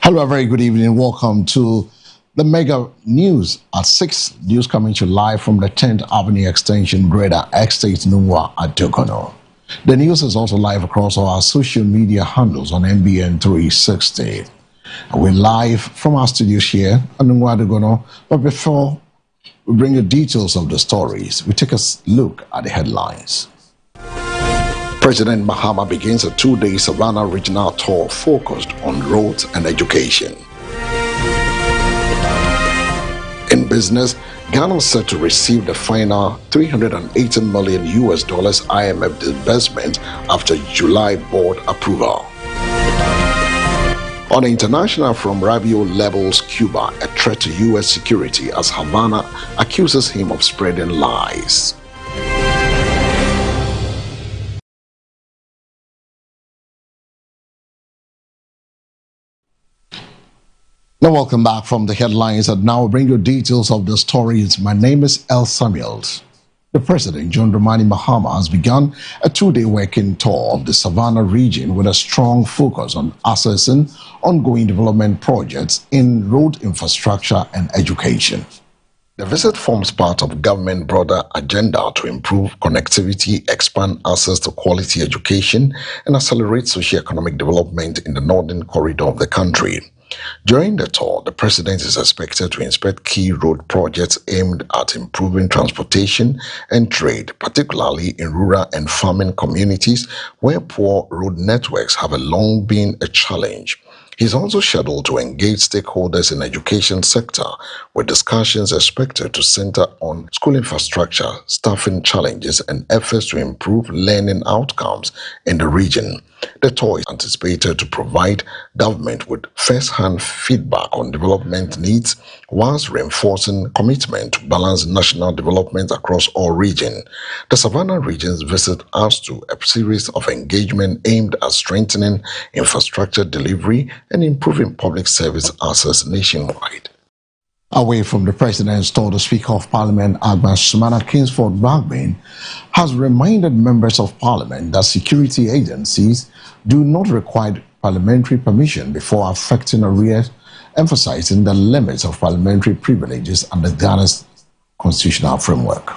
Hello, a very good evening. Welcome to the Mega News at 6. News coming to you live from the 10th Avenue Extension, Greater Estate, Nungwa at Dokono. The news is also live across our social media handles on MBN 360. We're live from our studios here at Nungwa Dokono. But before we bring you details of the stories, we take a look at the headlines. President Mahama begins a 2-day Savannah regional tour focused on roads and education. In business, Ghana is set to receive the final $380 million IMF disbursement after July board approval. On the international front, Rabio labels Cuba a threat to U.S. security as Havana accuses him of spreading lies. Now, welcome back from the headlines, and now I'll bring you details of the stories. My name is El Samuels. The President, John Dramani Mahama, has begun a 2-day working tour of the Savannah region with a strong focus on assessing ongoing development projects in road infrastructure and education. The visit forms part of government's broader agenda to improve connectivity, expand access to quality education, and accelerate socio-economic development in the northern corridor of the country. During the tour, the president is expected to inspect key road projects aimed at improving transportation and trade, particularly in rural and farming communities where poor road networks have long been a challenge. He's also scheduled to engage stakeholders in the education sector, with discussions expected to center on school infrastructure, staffing challenges, and efforts to improve learning outcomes in the region. The tour is anticipated to provide government with first-hand feedback on development needs, whilst reinforcing commitment to balance national development across all regions. The Savannah region's visit adds to a series of engagement aimed at strengthening infrastructure delivery and improving public service access nationwide. Away from the president's tour, the Speaker of Parliament, Agba Sumana Kingsford Bagbin, has reminded members of Parliament that security agencies do not require parliamentary permission before affecting arrears, emphasizing the limits of parliamentary privileges under Ghana's constitutional framework.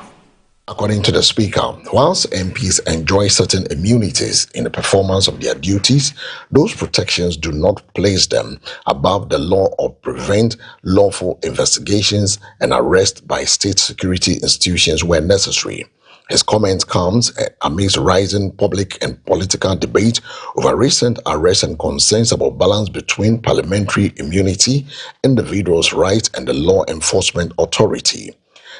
According to the Speaker, whilst MPs enjoy certain immunities in the performance of their duties, those protections do not place them above the law or prevent lawful investigations and arrest by state security institutions where necessary. His comment comes amidst rising public and political debate over recent arrests and concerns about balance between parliamentary immunity, individuals' rights, and the law enforcement authority.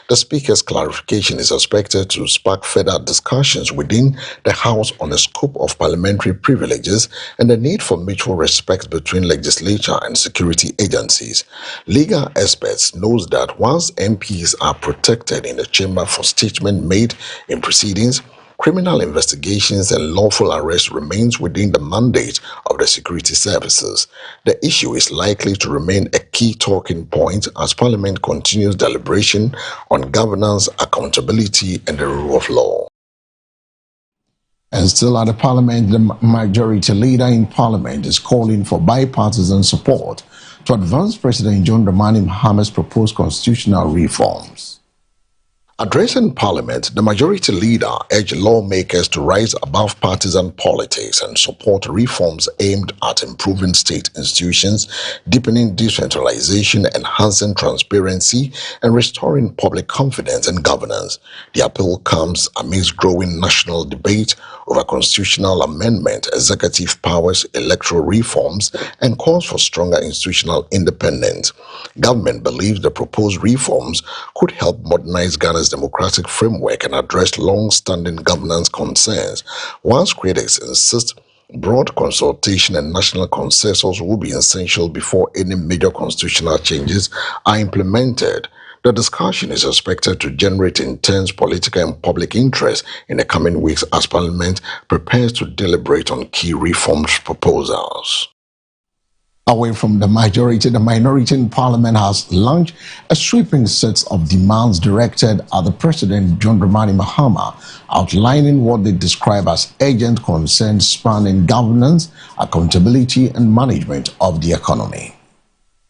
The Speaker's clarification is expected to spark further discussions within the House on the scope of parliamentary privileges and the need for mutual respect between legislature and security agencies. Legal experts know that whilst MPs are protected in the chamber for statements made in proceedings, criminal investigations and lawful arrest remains within the mandate of the security services. The issue is likely to remain a key talking point as Parliament continues deliberation on governance, accountability, and the rule of law. And still at the Parliament, the majority leader in Parliament is calling for bipartisan support to advance President John Dramani Mahama's proposed constitutional reforms. Addressing Parliament, the majority leader urged lawmakers to rise above partisan politics and support reforms aimed at improving state institutions, deepening decentralization, enhancing transparency, and restoring public confidence in governance. The appeal comes amidst growing national debate over constitutional amendment, executive powers, electoral reforms, and calls for stronger institutional independence. Government believes the proposed reforms could help modernize Ghana's democratic framework and address long-standing governance concerns, whilst critics insist broad consultation and national consensus will be essential before any major constitutional changes are implemented. The discussion is expected to generate intense political and public interest in the coming weeks as Parliament prepares to deliberate on key reform proposals. Away from the majority, the minority in parliament has launched a sweeping set of demands directed at the President John Dramani Mahama, outlining what they describe as urgent concerns spanning governance, accountability and management of the economy.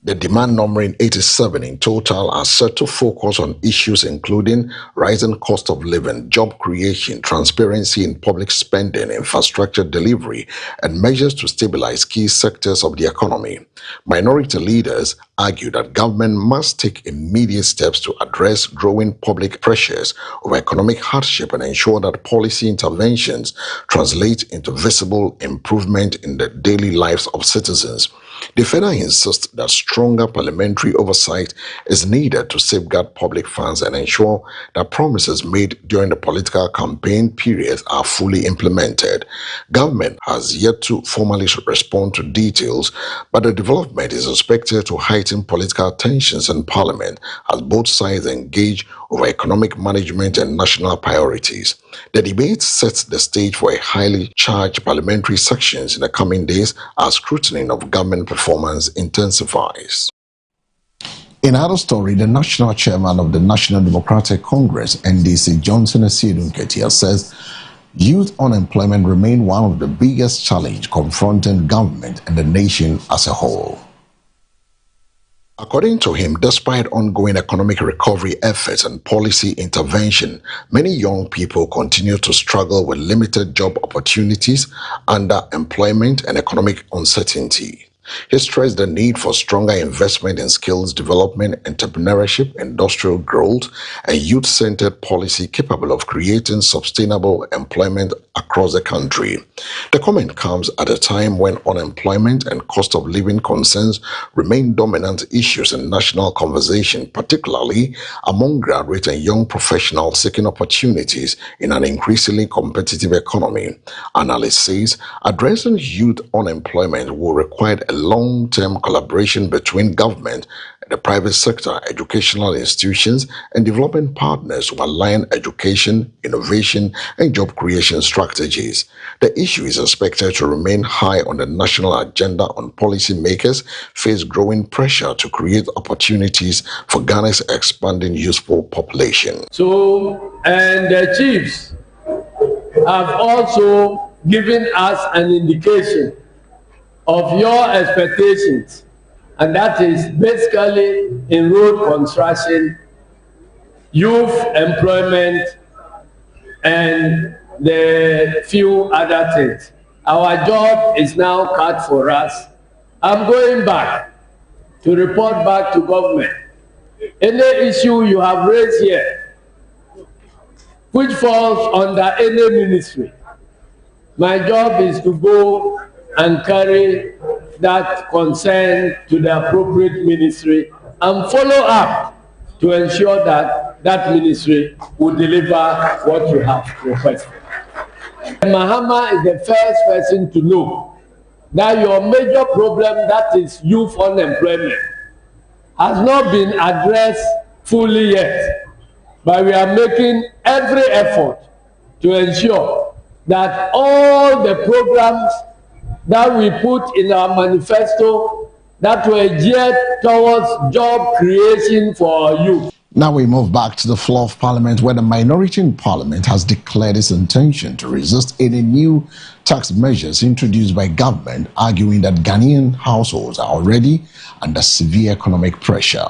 The demand, numbering 87 in total, are set to focus on issues including rising cost of living, job creation, transparency in public spending, infrastructure delivery, and measures to stabilize key sectors of the economy. Minority leaders argue that government must take immediate steps to address growing public pressures over economic hardship and ensure that policy interventions translate into visible improvement in the daily lives of citizens. They further insist that stronger parliamentary oversight is needed to safeguard public funds and ensure that promises made during the political campaign period are fully implemented. Government has yet to formally respond to details, but the development is expected to heighten political tensions in parliament as both sides engage over economic management and national priorities. The debate sets the stage for a highly charged parliamentary sections in the coming days as scrutiny of government performance intensifies. In another story, the national chairman of the National Democratic Congress, NDC, Johnson Asiedu Nketia, says youth unemployment remains one of the biggest challenges confronting government and the nation as a whole. According to him, despite ongoing economic recovery efforts and policy intervention, many young people continue to struggle with limited job opportunities, underemployment, and economic uncertainty. He stressed the need for stronger investment in skills development, entrepreneurship, industrial growth, and youth-centered policy capable of creating sustainable employment across the country. The comment comes at a time when unemployment and cost of living concerns remain dominant issues in national conversation, particularly among graduate and young professionals seeking opportunities in an increasingly competitive economy. Analyst says addressing youth unemployment will require a long-term collaboration between government, the private sector, educational institutions, and development partners to align education, innovation, and job creation strategies. The issue is expected to remain high on the national agenda on policymakers face growing pressure to create opportunities for Ghana's expanding youthful population. So, and the chiefs have also given us an indication of your expectations, and that is basically in road construction, youth employment, and the few other things. Our job is now cut for us. I'm going back to report back to government. Any issue you have raised here, which falls under any ministry, my job is to go and carry that concern to the appropriate ministry and follow up to ensure that that ministry will deliver what you have requested. Mahama is the first person to know that your major problem, that is youth unemployment, has not been addressed fully yet. But we are making every effort to ensure that all the programs that we put in our manifesto that were geared towards job creation for our youth. Now we move back to the floor of Parliament, where the minority in Parliament has declared its intention to resist any new tax measures introduced by government, arguing that Ghanaian households are already under severe economic pressure.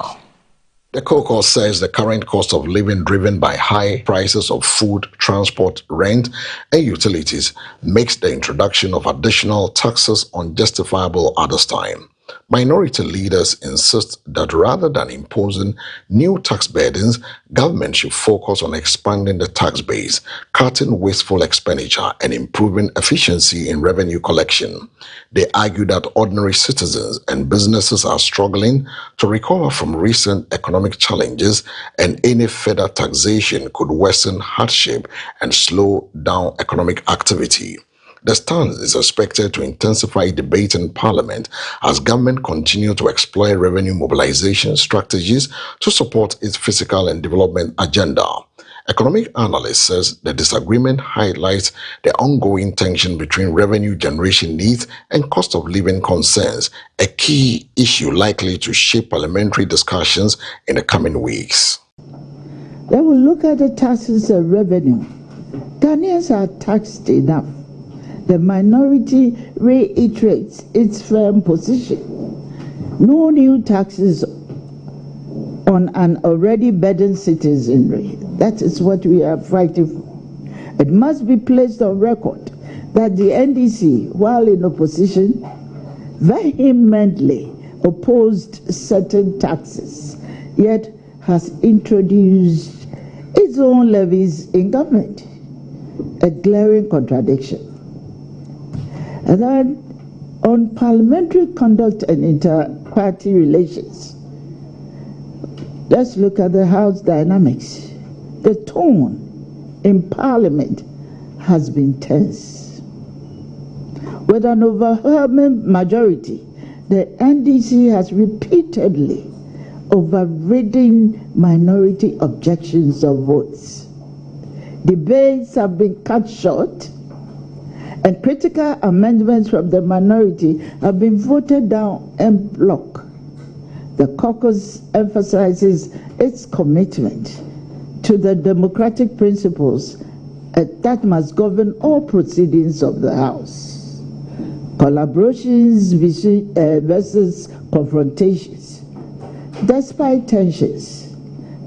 The caucus says the current cost of living driven by high prices of food, transport, rent, and utilities makes the introduction of additional taxes unjustifiable at this time. Minority leaders insist that rather than imposing new tax burdens, government should focus on expanding the tax base, cutting wasteful expenditure, and improving efficiency in revenue collection. They argue that ordinary citizens and businesses are struggling to recover from recent economic challenges, and any further taxation could worsen hardship and slow down economic activity. The stance is expected to intensify debate in Parliament as government continue to explore revenue mobilization strategies to support its fiscal and development agenda. Economic analyst says the disagreement highlights the ongoing tension between revenue generation needs and cost of living concerns, a key issue likely to shape parliamentary discussions in the coming weeks. They will look at the taxes and revenue. Ghanaians are taxed enough. The minority reiterates its firm position. No new taxes on an already burdened citizenry. That is what we are fighting for. It must be placed on record that the NDC, while in opposition, vehemently opposed certain taxes, yet has introduced its own levies in government, a glaring contradiction. And then on parliamentary conduct and inter-party relations, let's look at the House dynamics. The tone in Parliament has been tense. With an overwhelming majority, the NDC has repeatedly overridden minority objections of votes. Debates have been cut short, and critical amendments from the minority have been voted down en bloc. The caucus emphasizes its commitment to the democratic principles that must govern all proceedings of the House. Collaborations versus confrontations. Despite tensions,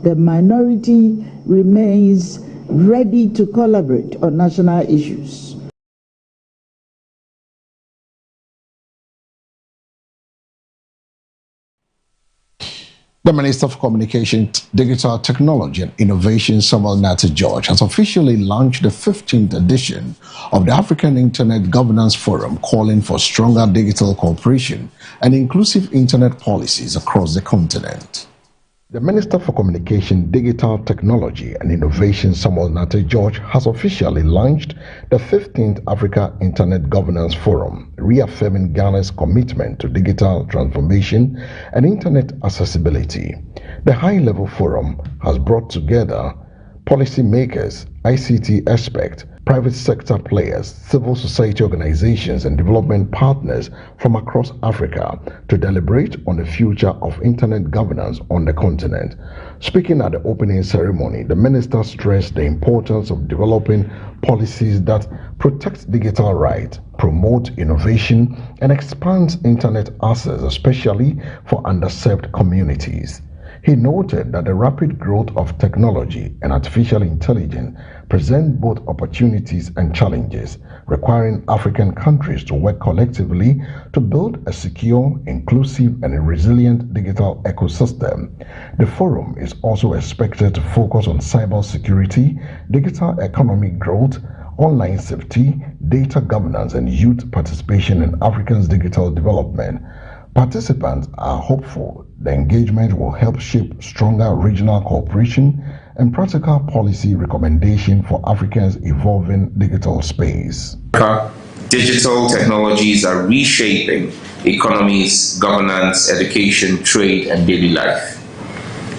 the minority remains ready to collaborate on national issues. The Minister for Communication, Digital Technology and Innovation, Samuel Nartey George, has officially launched the 15th edition of the African Internet Governance Forum, calling for stronger digital cooperation and inclusive internet policies across the continent. The Minister for Communication, Digital Technology and Innovation, Samuel Nartey George, has officially launched the 15th Africa Internet Governance Forum, reaffirming Ghana's commitment to digital transformation and internet accessibility. The high-level forum has brought together policymakers, ICT experts, private sector players, civil society organizations, and development partners from across Africa to deliberate on the future of internet governance on the continent. Speaking at the opening ceremony, the minister stressed the importance of developing policies that protect digital rights, promote innovation, and expand internet access, especially for underserved communities. He noted that the rapid growth of technology and artificial intelligence present both opportunities and challenges, requiring African countries to work collectively to build a secure, inclusive, and resilient digital ecosystem. The forum is also expected to focus on cybersecurity, digital economic growth, online safety, data governance, and youth participation in Africa's digital development. Participants are hopeful the engagement will help shape stronger regional cooperation and practical policy recommendation for Africa's evolving digital space. Digital technologies are reshaping economies, governance, education, trade, and daily life.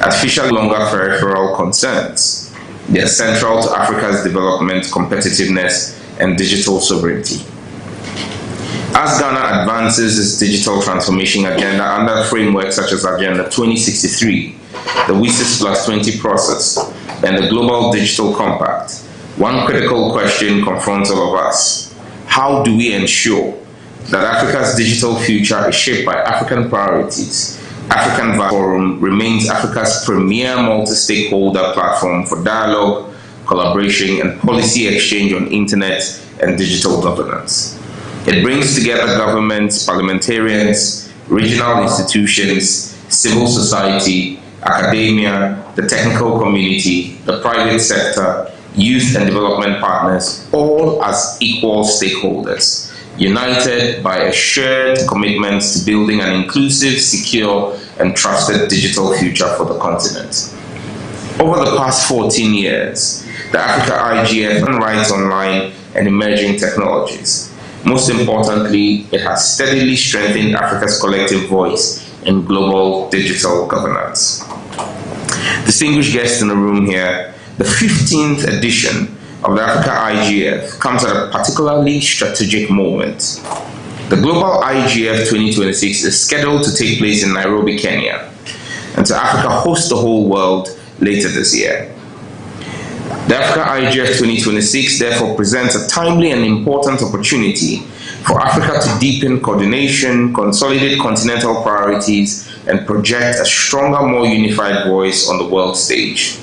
Artificial longer peripheral concerns. They are central to Africa's development, competitiveness, and digital sovereignty. As Ghana advances its digital transformation agenda under frameworks such as Agenda 2063, the WSIS Plus 20 process, and the Global Digital Compact, one critical question confronts all of us. How do we ensure that Africa's digital future is shaped by African priorities? African Forum remains Africa's premier multi-stakeholder platform for dialogue, collaboration, and policy exchange on internet and digital governance. It brings together governments, parliamentarians, regional institutions, civil society, academia, the technical community, the private sector, youth and development partners, all as equal stakeholders, united by a shared commitment to building an inclusive, secure, and trusted digital future for the continent. Over the past 14 years, the Africa IGF on rights online and emerging technologies. Most importantly, it has steadily strengthened Africa's collective voice in global digital governance. Distinguished guests in the room here, The 15th edition of the Africa IGF comes at a particularly strategic moment. The Global IGF 2026 is scheduled to take place in Nairobi, Kenya, and to Africa host the whole world later this year. The Africa IGF 2026 therefore presents a timely and important opportunity for Africa to deepen coordination, consolidate continental priorities, and project a stronger, more unified voice on the world stage.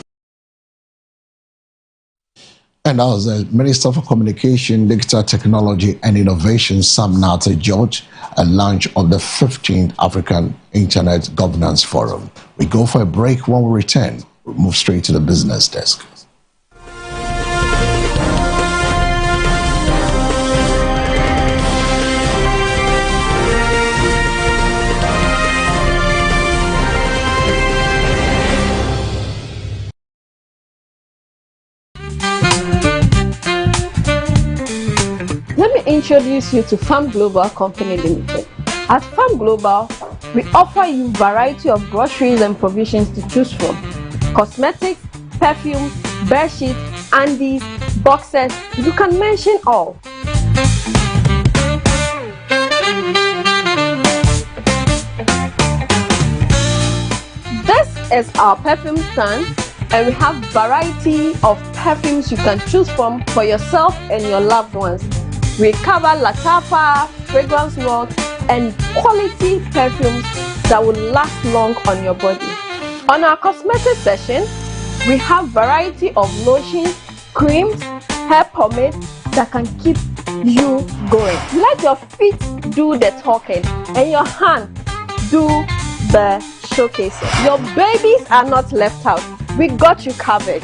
And as the Minister for Communication, Digital Technology and Innovation, Sam Nartey George, a launch of the 15th African Internet Governance Forum. We go for a break. When we return, we'll move straight to the business desk. Let me introduce you to Farm Global Company Limited. At Farm Global, we offer you a variety of groceries and provisions to choose from. Cosmetics, perfumes, bed sheets, undies, boxes, you can mention all. This is our perfume stand, and we have variety of perfumes you can choose from for yourself and your loved ones. We cover Latapa, fragrance world, and quality perfumes that will last long on your body. On our cosmetic section, we have variety of lotions, creams, hair pomade that can keep you going. Let your feet do the talking and your hand do the showcasing. Your babies are not left out. We got you covered.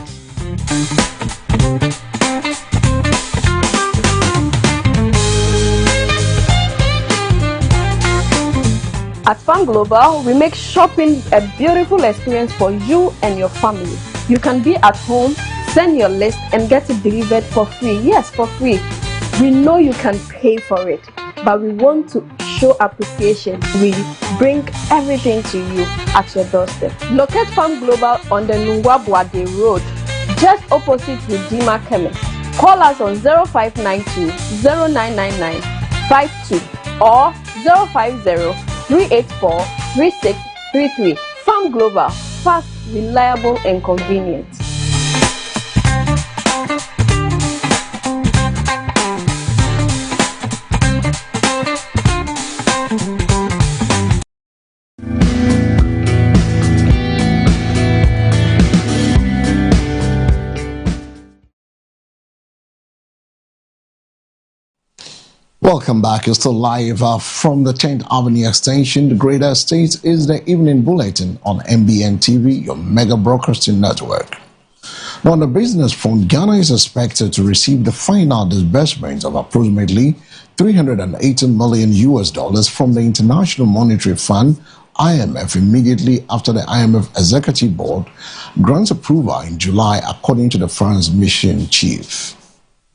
At Farm Global, we make shopping a beautiful experience for you and your family. You can be at home, send your list, and get it delivered for free. Yes, for free. We know you can pay for it, but we want to show appreciation. We bring everything to you at your doorstep. Locate Farm Global on the Nungwabuade Road, just opposite Redeemer Chemist. Call us on 0592 0999 52 or 050 384 3633. Farm Global, fast, reliable, and convenient. Welcome back. You're still live from the 10th Avenue Extension. The Greater States is the evening bulletin on MBN TV, your mega broadcasting network. Now, on the business front, Ghana is expected to receive the final disbursement of approximately $380 million from the International Monetary Fund, IMF, immediately after the IMF Executive Board grants approval in July, according to the fund's mission chief.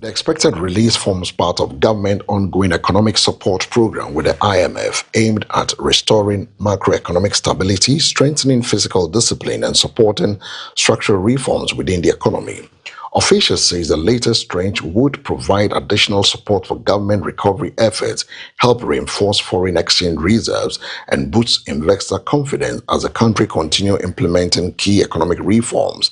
The expected release forms part of government ongoing economic support program with the IMF aimed at restoring macroeconomic stability, strengthening fiscal discipline, and supporting structural reforms within the economy. Officials say the latest tranche would provide additional support for government recovery efforts, help reinforce foreign exchange reserves, and boost investor confidence as the country continues implementing key economic reforms.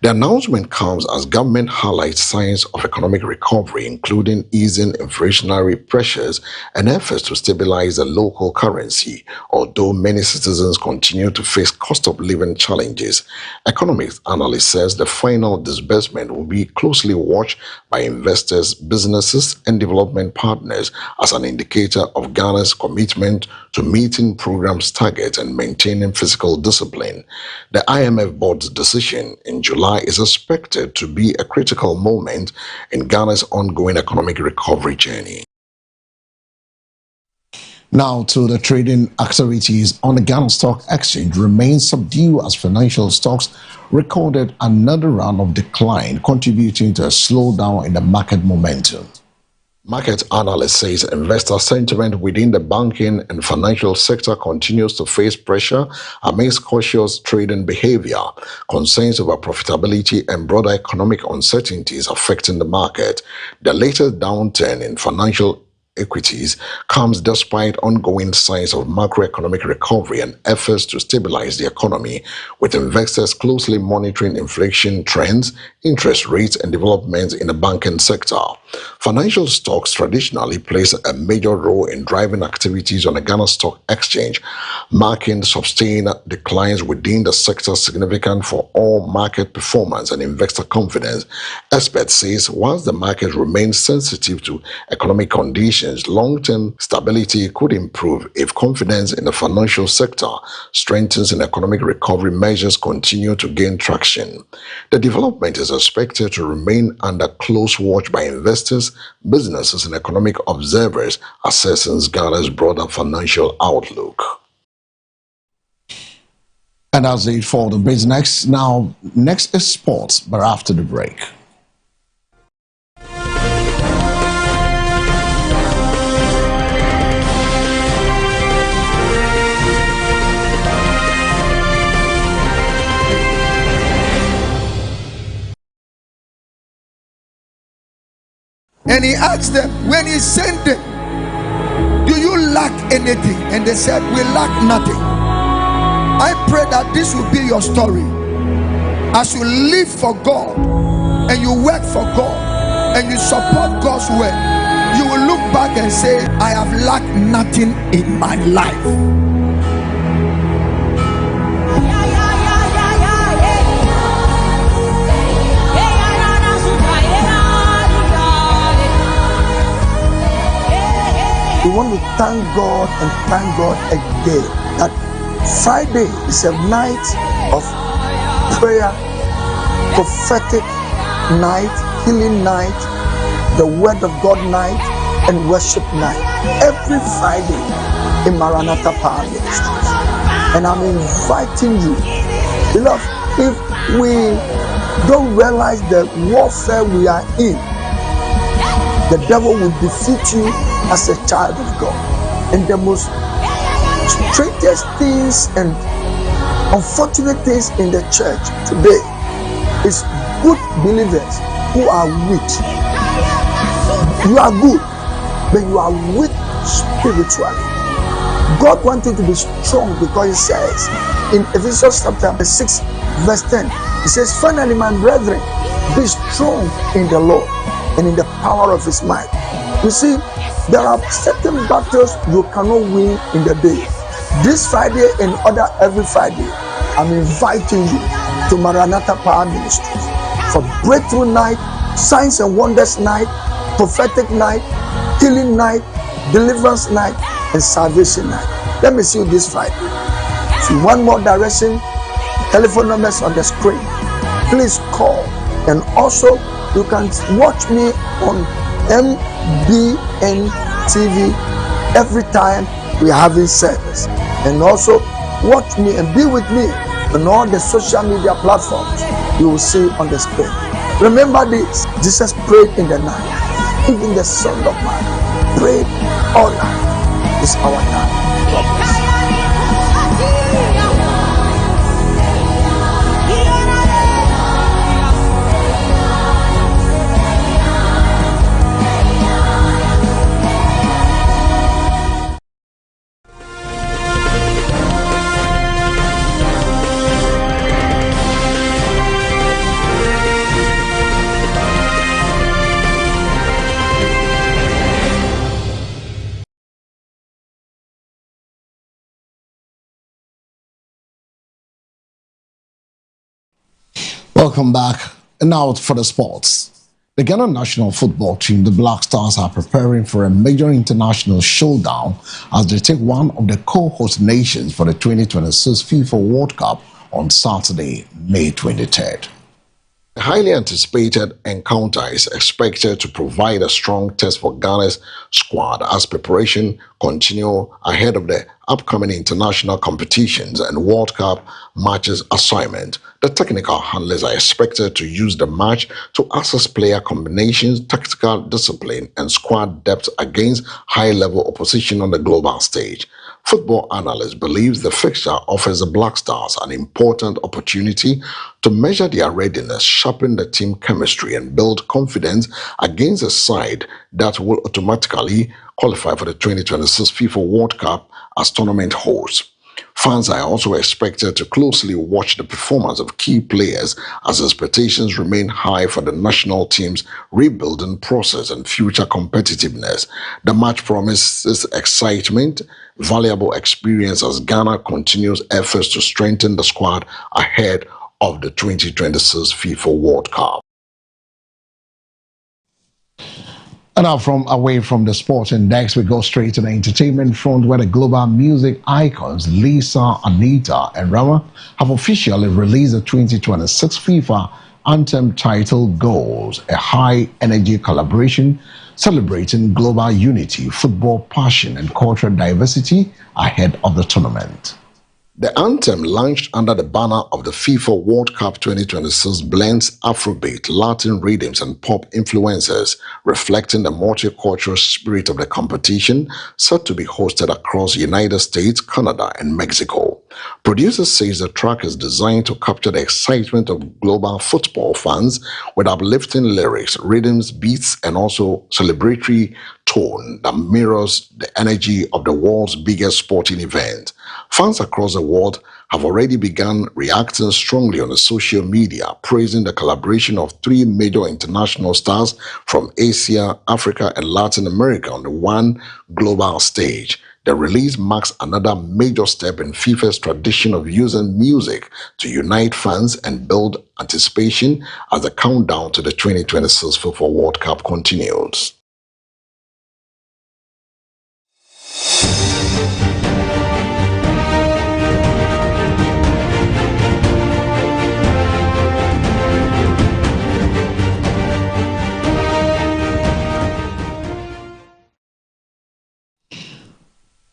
The announcement comes as government highlights signs of economic recovery, including easing inflationary pressures and efforts to stabilize the local currency, although many citizens continue to face cost of living challenges. Economics analyst says the final disbursement will be closely watched by investors, businesses, and development partners as an indicator of Ghana's commitment to meeting programs' targets and maintaining fiscal discipline. The IMF board's decision in July is expected to be a critical moment in Ghana's ongoing economic recovery journey. Now to the trading activities on the Ghana Stock Exchange remain subdued as financial stocks recorded another round of decline, contributing to a slowdown in the market momentum. Market analyst says investor sentiment within the banking and financial sector continues to face pressure amidst cautious trading behavior, concerns over profitability and broader economic uncertainties affecting the market. The latest downturn in financial equities comes despite ongoing signs of macroeconomic recovery and efforts to stabilize the economy, with investors closely monitoring inflation trends, interest rates, and developments in the banking sector. Financial stocks traditionally plays a major role in driving activities on the Ghana Stock Exchange, marking sustained declines within the sector significant for all market performance and investor confidence. Experts say once the market remains sensitive to economic conditions, long-term stability could improve if confidence in the financial sector strengthens and economic recovery measures continue to gain traction. The development is expected to remain under close watch by investors, businesses, and economic observers, assessing Ghana's broader financial outlook. And that's it for the business. Now, next is sports, but after the break. And he asked them, when he sent them, do you lack anything? And they said, we lack nothing. I pray that this will be your story. As you live for God and you work for God and you support God's work, you will look back and say, I have lacked nothing in my life. We want to thank God and thank God again that Friday is a night of prayer, prophetic night, healing night, the word of God night, and worship night. Every Friday in Maranatha Power Ministries. And I'm inviting you, beloved, if we don't realize the warfare we are in, the devil will defeat you as a child of God. And the most strangest things and unfortunate things in the church today is good believers who are weak. You are good, but you are weak spiritually. God wants you to be strong because he says in Ephesians chapter 6 verse 10, he says, finally my brethren, be strong in the Lord and in the power of his might. You see, there are certain battles you cannot win in the day. This Friday and every Friday, I'm inviting you to Maranatha Power Ministries for breakthrough night, signs and wonders night, prophetic night, healing night, deliverance night, and salvation night. Let me see you this Friday. If you want more direction, telephone numbers on the screen. Please call. And also, you can watch me on MBN TV every time we are having service. And also watch me and be with me on all the social media platforms you will see on the screen. Remember this, Jesus prayed in the night. Even the Son of Man prayed all night. It's our time. God bless. Welcome back. And now for the sports. The Ghana national football team, the Black Stars, are preparing for a major international showdown as they take one of the co-host nations for the 2026 FIFA World Cup on Saturday, May 23rd. The highly anticipated encounter is expected to provide a strong test for Ghana's squad as preparation continue ahead of the upcoming international competitions and World Cup matches assignment. The technical handlers are expected to use the match to assess player combinations, tactical discipline, and squad depth against high-level opposition on the global stage. Football analysts believe the fixture offers the Black Stars an important opportunity to measure their readiness, sharpen the team chemistry, and build confidence against a side that will automatically qualify for the 2026 FIFA World Cup as tournament hosts. Fans are also expected to closely watch the performance of key players as expectations remain high for the national team's rebuilding process and future competitiveness. The match promises excitement, valuable experience as Ghana continues efforts to strengthen the squad ahead of the 2026 FIFA World Cup. And now away from the sport index, we go straight to the entertainment front where the global music icons Lisa, Anita, and Rama have officially released the 2026 FIFA anthem titled Goals, a high-energy collaboration celebrating global unity, football passion, and cultural diversity ahead of the tournament. The anthem, launched under the banner of the FIFA World Cup 2026, blends Afrobeat, Latin rhythms, and pop influences, reflecting the multicultural spirit of the competition, set to be hosted across the United States, Canada, and Mexico. Producers say the track is designed to capture the excitement of global football fans with uplifting lyrics, rhythms, beats, and also celebratory tone that mirrors the energy of the world's biggest sporting event. Fans across the world have already begun reacting strongly on the social media, praising the collaboration of three major international stars from Asia, Africa, and Latin America on the one global stage. The release marks another major step in FIFA's tradition of using music to unite fans and build anticipation as the countdown to the 2026 FIFA World Cup continues.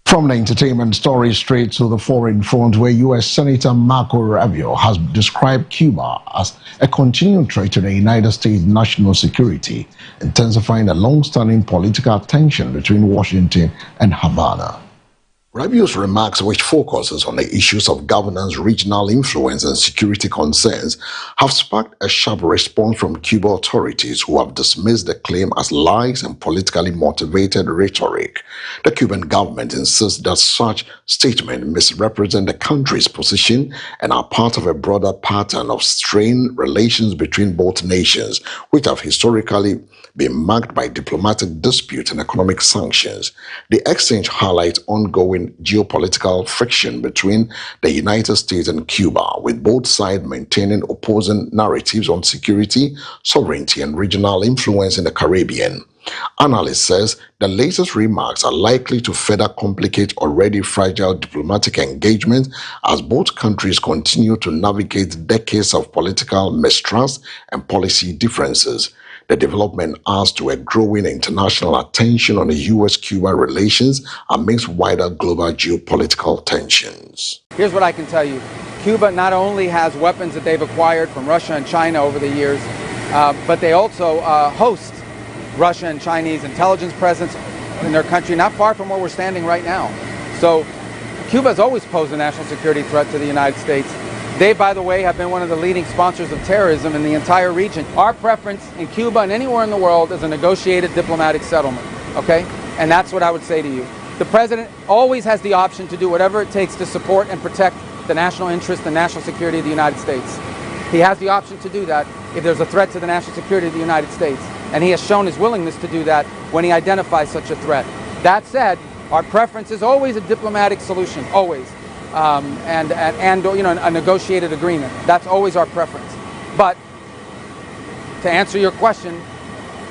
From the entertainment story straight to the foreign front, where U.S. Senator Marco Rubio has described Cuba as a continuing threat to the United States national security, intensifying the long-standing political tension between Washington and Havana. Rubio's remarks, which focuses on the issues of governance, regional influence, and security concerns, have sparked a sharp response from Cuban authorities who have dismissed the claim as lies and politically motivated rhetoric. The Cuban government insists that such statements misrepresent the country's position and are part of a broader pattern of strained relations between both nations, which have historically been marked by diplomatic disputes and economic sanctions. The exchange highlights ongoing geopolitical friction between the United States and Cuba, with both sides maintaining opposing narratives on security, sovereignty, and regional influence in the Caribbean. Analysts says the latest remarks are likely to further complicate already fragile diplomatic engagement as both countries continue to navigate decades of political mistrust and policy differences. The development adds to a growing international attention on the U.S.-Cuba relations amidst wider global geopolitical tensions. Here's what I can tell you. Cuba not only has weapons that they've acquired from Russia and China over the years, but they also host Russian and Chinese intelligence presence in their country, not far from where we're standing right now. So Cuba has always posed a national security threat to the United States. They, by the way, have been one of the leading sponsors of terrorism in the entire region. Our preference in Cuba and anywhere in the world is a negotiated diplomatic settlement, okay? And that's what I would say to you. The president always has the option to do whatever it takes to support and protect the national interest and national security of the United States. He has the option to do that if there's a threat to the national security of the United States. And he has shown his willingness to do that when he identifies such a threat. That said, our preference is always a diplomatic solution, always. And you know, a negotiated agreement. That's always our preference. But to answer your question,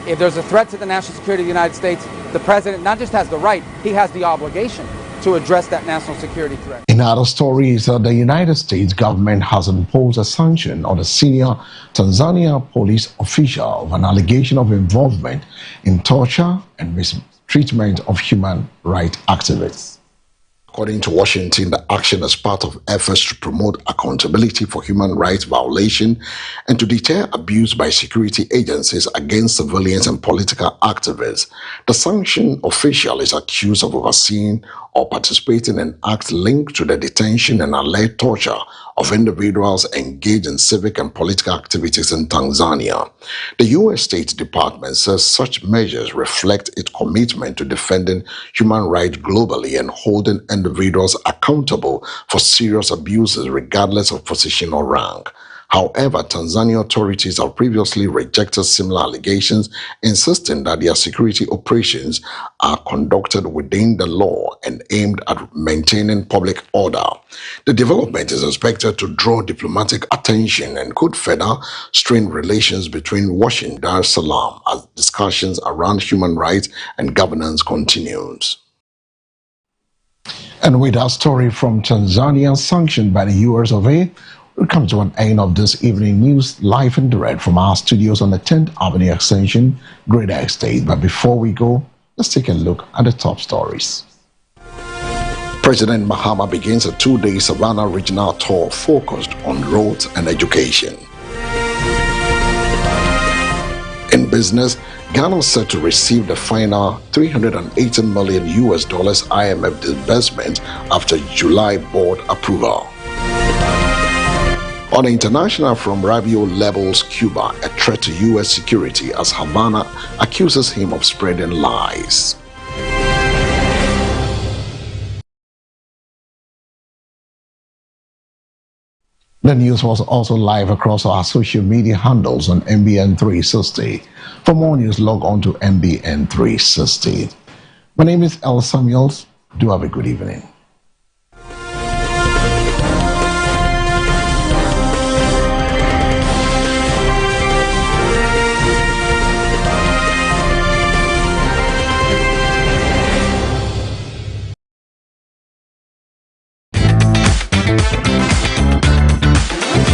if there's a threat to the national security of the United States, the president not just has the right, he has the obligation to address that national security threat. In other stories, the United States government has imposed a sanction on a senior Tanzania police official of an allegation of involvement in torture and mistreatment of human rights activists. According to Washington, the action is part of efforts to promote accountability for human rights violation and to deter abuse by security agencies against civilians and political activists. The sanctioned official is accused of overseeing or participating in acts linked to the detention and alleged torture of individuals engaged in civic and political activities in Tanzania. The U.S. State Department says such measures reflect its commitment to defending human rights globally and holding individuals accountable for serious abuses regardless of position or rank. However, Tanzania authorities have previously rejected similar allegations, insisting that their security operations are conducted within the law and aimed at maintaining public order. The development is expected to draw diplomatic attention and could further strain relations between Washington and Dar es Salaam as discussions around human rights and governance continues. And with our story from Tanzania, sanctioned by the US of A, we come to an end of this evening news live and direct from our studios on the 10th Avenue Extension, Greater Estate. But before we go, let's take a look at the top stories. President Mahama begins a two-day Savannah regional tour focused on roads and education. In business, Ghana is set to receive the final $380 million IMF disbursement after July board approval. On the international front, Rabiot labels Cuba a threat to U.S. security as Havana accuses him of spreading lies. The news was also live across our social media handles on MBN 360. For more news, log on to MBN 360. My name is El Samuels. Do have a good evening.